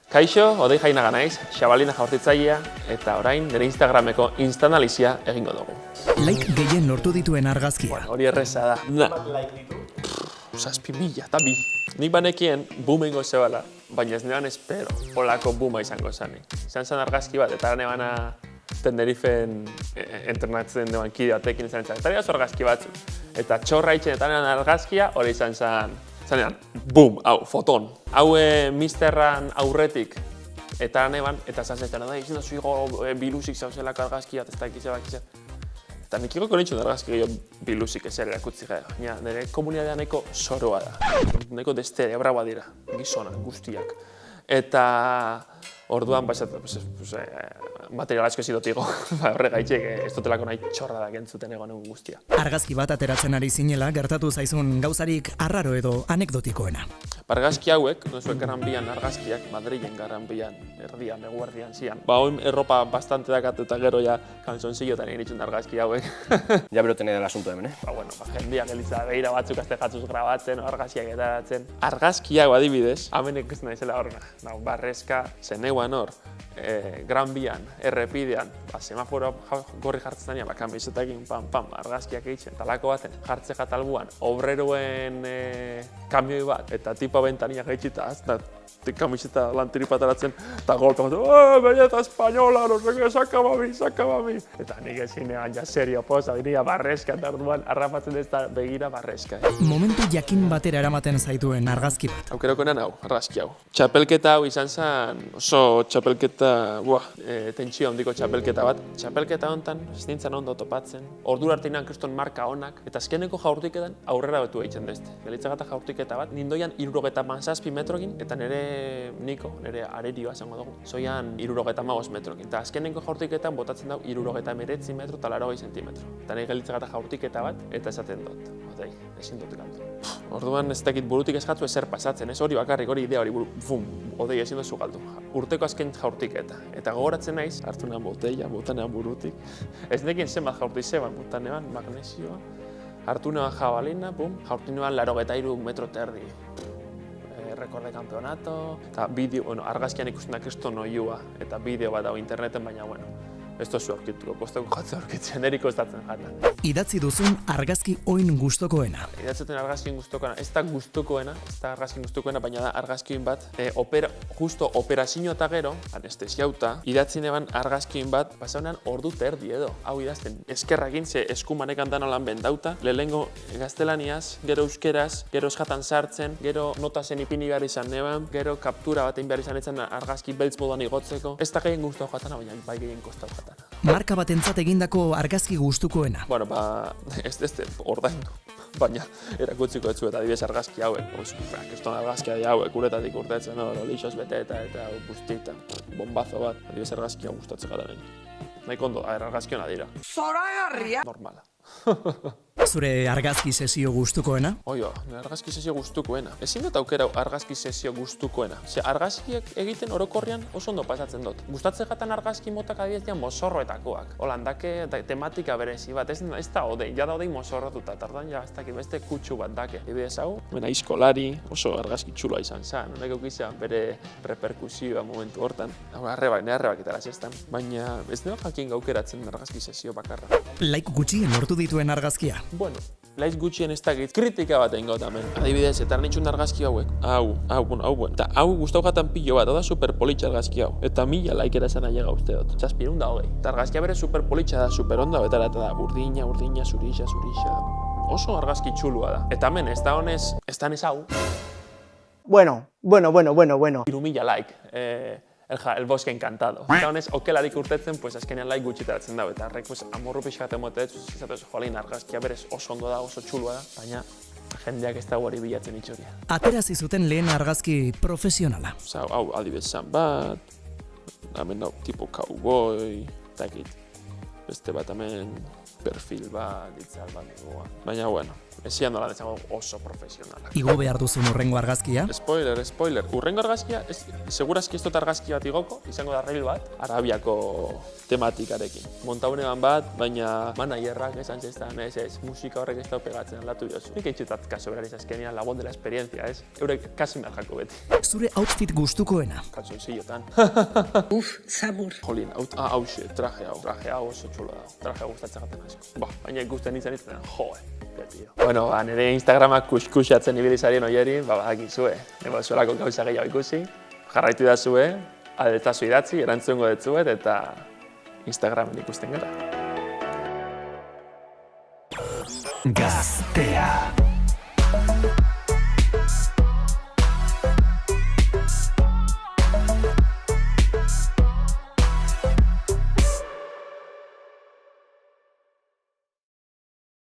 Kaixo, Odei Jainaga naiz, Xabalina jaurtitzailea, eta orain nire Instagrameko instanalizia egingo dugu. Like gehien lortu dituen argazkia. Hori erreza da. Zazpi mila eta bi. Nik banekien boomengo zebala, baina ez neban espero olako booma izango zanik. Izan zen argazki bat, eta nebana Tenerifen entrenatzen deban kide batekin izan zen. Eta nire argazki batzuk. Eta txorra itxen eta nire argazkia hori izan zen. Zanean, boom, hau, foton. Hau misterran aurretik eta neban, eta zantzaitan da, izan da zuigo bilusik zauzelako argazkia, ez da ekize bakize. Eta nik ikoko nintzen argazki gehiago bilusik ezer erakutzi gara. Nire komunitatea neko zoroa da. Neko destere, braua dira, gizonak, guztiak. Eta orduan, material asko ez idotigo. Horregaitxek, ez dutelako nahi txorra da gentzuten egon guztia. Argazki bat ateratzen ari zinela, gertatu zaizun gauzarik arraro edo anekdotikoena. Argazki hauek, nozuek Gran Bian argazkiak, Madrilen Gran Bian, erdian, eguerdian zian. Hoin erropa bastante dakat eta gero ja kalzonzillotan egin itxun argazki hauek. Ya bero tenea del asunto hemen, Jendeak elitza behira batzuk azte jatzuz grabatzen, argazkiak edaratzen. Argazki hau adibidez, hamenek ez nahizela horrena. Barrezka, zeneuan hor, Gran Bian, errepidean, semaforo gorri jartzen denean, kamisetekin, pam, argazkiak egiten, talako baten, jartze jatalbuan, obreroen kamioi bat, eta tipa bentaniak egitita, kamiseta lantiripataratzen, eta golpe bat, belleza española, no sé qué, sakabami. Eta nik ezinean, ja serio posa, diria barrezka, eta orduan, harrapatzen ez da begira barrezka. Momentu jakin batera eramaten zaituen argazki bat. Aukerokoenan hau, argazki hau. Txapelketa hau izan zen, oso txapelketa, tentsio handiko txapelketa bat. Txapelketa honetan, ez nintzen ondo topatzen. Ordura arte inan kriston marka onak, eta azkeneko jaurtiketan aurrera betu egiten dezte. Gelitzagata jaurtiketa bat, nindoian 67 metrokin, eta nire arerioa esango dugu. Zoian 75 metrokin. Eta azkeneko jaurtiketan botatzen dugu 79 metro eta 80 zentimetro. Eta nire gelitzagata jaurtiketa bat, eta esaten dut. Odei, ezin dut kantu. Orduan ez dakit burutik eskatu ezer pasatzen, ez hori bakarrik, hori idea hori odei ezin duzu galdu. Urteko azken jaurtiketa. Eta gogoratzen naiz, hartu nahan botella, botanean burutik. Ez nekin zenbat jaurti zeban, botanean magnesioa. Hartu nahan jabalina, jaurti nahan 83 metro eta erdi. Rekorde campeonato, eta argazkian ikusten da kriston oiua, eta bideo bat dago interneten, baina, ez tozu aurkituko, posteko jatze aurkitzen, eriko estatzen jatan. Idatzi duzun argazki oin gustokoena. Idatzeten argazkin gustokoena, ez da gustokoena, baina da argazkin bat, justo operazio eta gero, anestesiauta, idatzi neban argazkin bat, pasaunean ordu terdi edo. Hau idazten, eskerrakin, ze eskumanekan dan olan bendauta, lehengo gaztelaniaz, gero euskeraz, gero eskatan sartzen, gero notazen ipini behar izan neban, gero kaptura bat egin behar izan etzen argazki beltz moduan igotzeko. Ez da gehien guztua jatana, baina bai gehien kostau jatana. Marka batentzat egindako argazki gustukoena. Ez ordaindu, baina erakutziko etzu eta adibidez argazki hauek, kriston argazkia hauek uretatik urtetzen, lixoz bete eta guztita, bombazo bat, adibidez argazkia gustatzen gara nien. Nahi kondo, argazki hona dira. Zoragarria! Normala. Zure argazki sesio gustukoena? Oio, argazki sesio gustukoena. Ezin dut aukera argazki sesio gustukoena. Ze argazkiak egiten orokorrian oso ondo pasatzen dut. Gustatzen jatan argazki motak adibidez mozorroetakoak. Holandake tematika berezi bat, ez da odei, jada odei mozorrotuta, tardan ja ez dakit beste kutsu bat dake. Adibidez hau, aizkolari oso argazki txuloa izan zen, honek eukizan bere reperkusioa momentu hortan. Arrebak itara zestan, baina ez dut jakin gaukeratzen argazki sesio bakarra. Like gutxien lortu dituen argazkia. Laiz gutxien ez dakit, kritika bat egin gaut hemen. Adibidez, eta nitxun argazki hauek. Hau. Eta hau gustau jatan pilo bat, da superpolitxa argazki hau. Eta 1000 laikera esan ailega uste dut. 720. Eta argazkia bere superpolitxa da, superonda, eta da urdina, zurixa. Oso argazki txulua da. Eta hemen, ez da honez, ez da honez hau. Bueno. 3000 like. El bosque encantado. Eta honez, okelarik urtetzen, azkenean laik gutxitaratzen dago. Eta horrek, amorru pixkat emotet, izatez, jolin, argazkia berez oso ondo da, oso txulua da, baina jendeak ez da hori bilatzen itxuria. Aterazi zuten lehen argazki profesionala. Hau, adibidez zan bat, hemen hau, tipo cowboy, takit, beste bat hemen, perfil bat, itzal bat, baina, Ezian nola dezago oso profesionalak. Igo behar duzun urrengo argazkia? Spoiler. Urrengo argazkia, segurazki ez dut argazki bat igoko, izango da rail bat, Arabiako tematikarekin. Montaunean bat, baina managerrak esan zestan, ez, musika horrek ez da pegatzen aldatu jozu. Nik eitzutat kaso berariz azkenean lagun dela esperientzia, ez? Eurek kasi behar jako beti. Zure outfit gustukoena? Kalzonzillotan. Zamur. Jolin, hauxe, traje hau oso txulo da. Traje hau gustatzen gaten asko. Baina ikusten izan Bueno, nire Instagramak kuskusatzen ibilizarien oieri, badakizue. Nebo zuelako gauza gehiago ikusi. Jarraitu da zue, adetazu idatzi, erantzungo detzuet, eta Instagramen ikusten gara. Gaztea.